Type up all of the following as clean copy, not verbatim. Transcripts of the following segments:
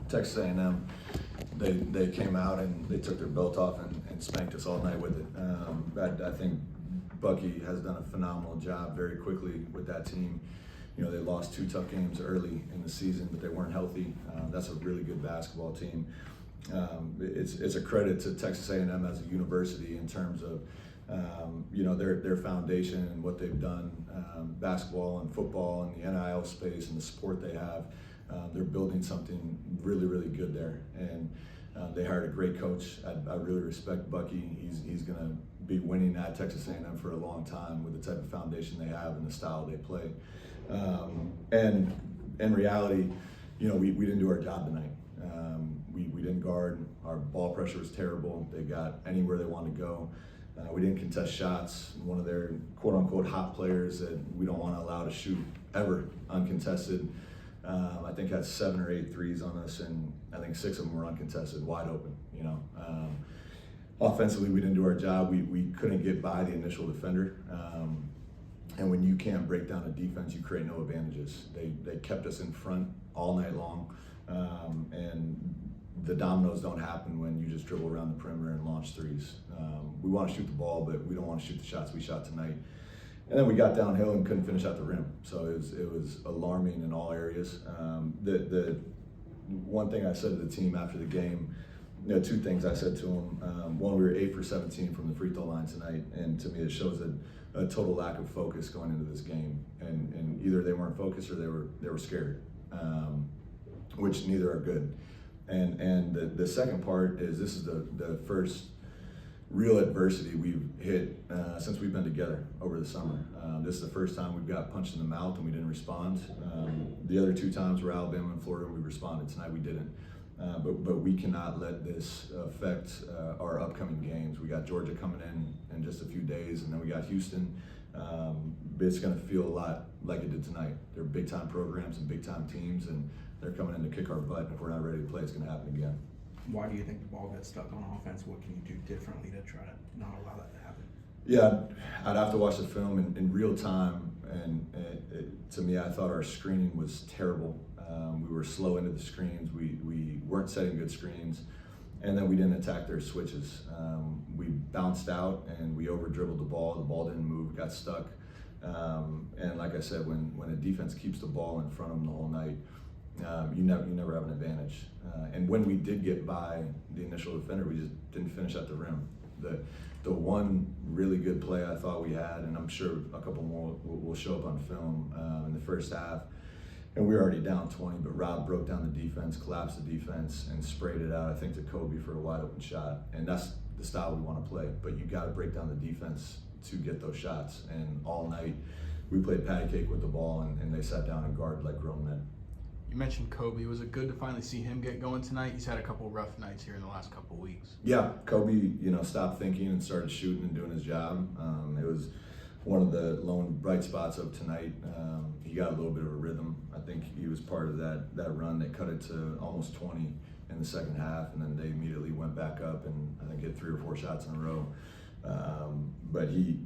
Texas A&M, they came out and they took their belt off and spanked us all night with it. I think Bucky has done a phenomenal job very quickly with that team. You know, they lost 2 tough games early in the season, but they weren't healthy. That's a really good basketball team. It's a credit to Texas A&M as a university in terms of you know, their foundation and what they've done, basketball and football and the NIL space and the support they have. They're building something really, really good there, and they hired a great coach. I really respect Bucky. He's going to be winning at Texas A&M for a long time with the type of foundation they have and the style they play. And in reality, you know, we didn't do our job tonight. We didn't guard. Our ball pressure was terrible. They got anywhere they wanted to go. We didn't contest shots. One of their quote-unquote hot players that we don't want to allow to shoot ever uncontested, I think had 7 or 8 threes on us, and I think 6 of them were uncontested, wide open. You know, offensively we didn't do our job. We couldn't get by the initial defender, and when you can't break down a defense, you create no advantages. They kept us in front all night long, and the dominoes don't happen when you just dribble around the perimeter and launch threes. We want to shoot the ball, but we don't want to shoot the shots we shot tonight. And then we got downhill and couldn't finish at the rim. So it was alarming in all areas. The one thing I said to the team after the game, you know, 2 things I said to them. One, we were 8 for 17 from the free throw line tonight, and to me it shows a total lack of focus going into this game. And either they weren't focused or they were scared, which neither are good. And the second part is this is the first real adversity we've hit since we've been together over the summer. This is the first time we've got punched in the mouth and we didn't respond. The other 2 times were Alabama and Florida, and we responded. Tonight we didn't. But we cannot let this affect our upcoming games. We got Georgia coming in just a few days, and then we got Houston. It's going to feel a lot like it did tonight. They're big-time programs and big-time teams, and they're coming in to kick our butt. And if we're not ready to play, it's going to happen again. Why do you think the ball gets stuck on offense? What can you do differently to try to not allow that to happen? Yeah, I'd have to watch the film in real time, and to me, I thought our screening was terrible. We were slow into the screens. We weren't setting good screens, and then we didn't attack their switches. We bounced out and we over dribbled the ball. The ball didn't move, got stuck. And like I said, when a defense keeps the ball in front of them the whole night, you never have an advantage. And when we did get by the initial defender, we just didn't finish at the rim. The one really good play I thought we had, and I'm sure a couple more will show up on film in the first half, and we were already down 20, but Rob broke down the defense, collapsed the defense, and sprayed it out, I think, to Kobe for a wide open shot. And that's the style we want to play, but you got to break down the defense to get those shots. And all night we played patty cake with the ball, and they sat down and guarded like grown men. You mentioned Kobe. Was it good to finally see him get going tonight? He's had a couple rough nights here in the last couple of weeks. Yeah, Kobe, you know, stopped thinking and started shooting and doing his job. It was one of the lone bright spots of tonight. He got a little bit of a rhythm. I think he was part of that run that cut it to almost 20 in the second half, and then they immediately went back up and I think hit 3 or 4 shots in a row. But he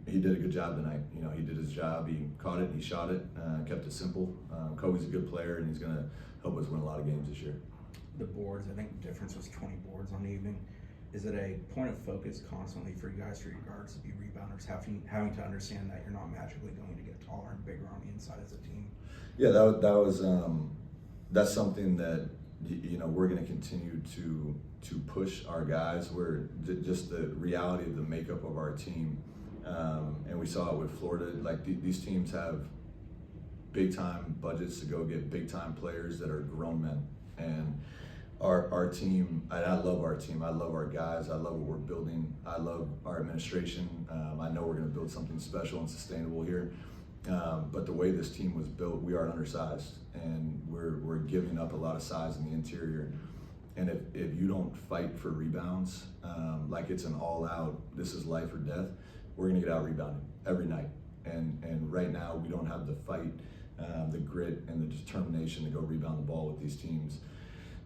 did a good job tonight. You know, he did his job. He caught it, he shot it, kept it simple. Kobe's a good player, and he's going to help us win a lot of games this year. The boards, I think the difference was 20 boards on the evening. Is it a point of focus constantly for you guys, for your guards to be rebounders, having to understand that you're not magically going to get taller and bigger on the inside as a team? Yeah, that's something that, you know, we're going to continue to push our guys. We're just the reality of the makeup of our team, and we saw it with Florida. Like these teams have big time budgets to go get big time players that are grown men, and our team. I love our team. I love our guys. I love what we're building. I love our administration. I know we're going to build something special and sustainable here. But the way this team was built, we are undersized, and we're giving up a lot of size in the interior. And if you don't fight for rebounds, like it's an all-out, this is life or death, we're going to get out-rebounded every night. And right now, we don't have the fight, the grit, and the determination to go rebound the ball with these teams.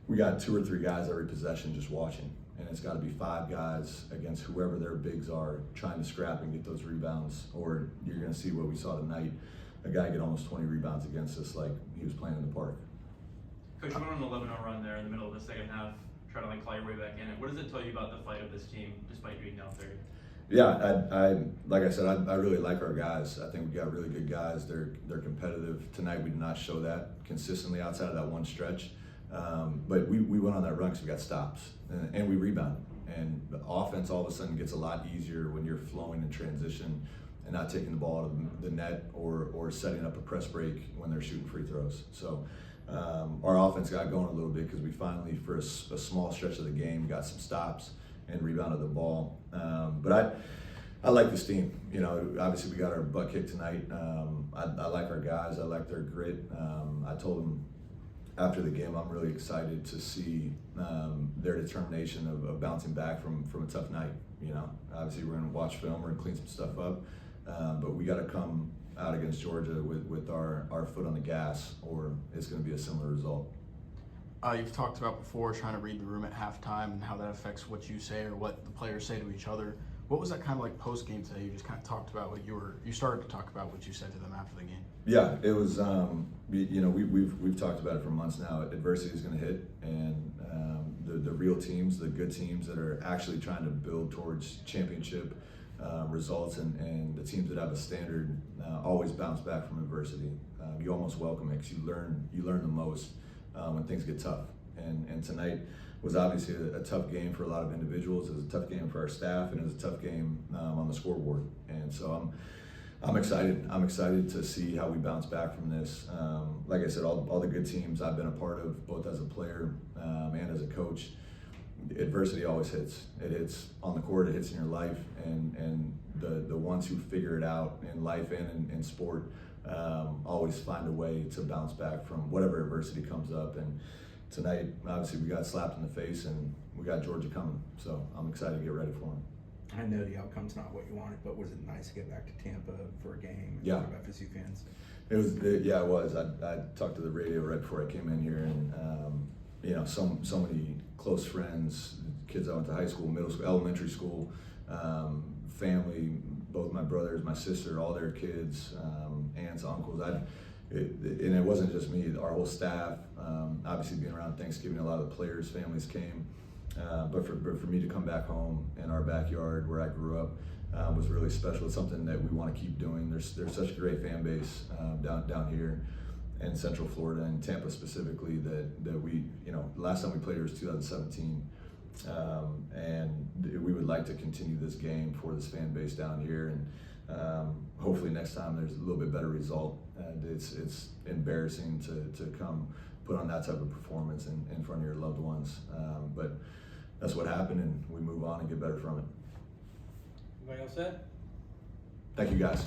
We got 2 or 3 guys every possession just watching, and it's got to be 5 guys against whoever their bigs are trying to scrap and get those rebounds, or you're going to see what we saw tonight, a guy get almost 20 rebounds against us like he was playing in the park. Coach, you went on an 11-0 run there in the middle of the second half, trying to claw your way back in it. What does it tell you about the fight of this team, despite being down 30? Yeah, I like I said, I really like our guys. I think we got really good guys. They're competitive. Tonight we did not show that consistently outside of that one stretch, but we went on that run because we got stops and we rebounded. And the offense all of a sudden gets a lot easier when you're flowing in transition and not taking the ball out of the net or setting up a press break when they're shooting free throws. So our offense got going a little bit because we finally, for a small stretch of the game, got some stops and rebounded the ball. But I like this team. You know, obviously we got our butt kicked tonight. I like our guys. I like their grit. I told them after the game, I'm really excited to see their determination of bouncing back from a tough night. You know, obviously we're going to watch film, we're going to clean some stuff up, but we got to come out against Georgia with our foot on the gas, or it's going to be a similar result. You've talked about before trying to read the room at halftime and how that affects what you say or what the players say to each other. What was that kind of like post game today? You just kind of talked about what you started to talk about what you said to them after the game. Yeah, it was. You know, we've talked about it for months now. Adversity is going to hit, and the real teams, the good teams that are actually trying to build towards championship results, and the teams that have a standard always bounce back from adversity. You almost welcome it because you learn the most when things get tough. And tonight was obviously a tough game for a lot of individuals. It was a tough game for our staff, and it was a tough game on the scoreboard. And so I'm excited. I'm excited to see how we bounce back from this. Like I said, all the good teams I've been a part of, both as a player and as a coach, adversity always hits. It hits on the court, it hits in your life, and the ones who figure it out in life and in sport always find a way to bounce back from whatever adversity comes up. And tonight, obviously, we got slapped in the face, and we got Georgia coming. So I'm excited to get ready for them. I know the outcome's not what you wanted, but was it nice to get back to Tampa for a game in Yeah. front of FSU fans? It was. Yeah, it was. I talked to the radio right before I came in here, and you know, so many close friends, kids I went to high school, middle school, elementary school, family, both my brothers, my sister, all their kids, aunts, uncles. And it wasn't just me, our whole staff. Obviously, being around Thanksgiving, a lot of the players' families came. But for me to come back home in our backyard where I grew up was really special. It's something that we want to keep doing. There's such a great fan base down here in Central Florida and Tampa specifically that we, you know, last time we played here was 2017. And we would like to continue this game for this fan base down here, and hopefully next time there's a little bit better result. And it's embarrassing to come put on that type of performance in front of your loved ones, but that's what happened, and we move on and get better from it. Everybody else set? Thank you, guys.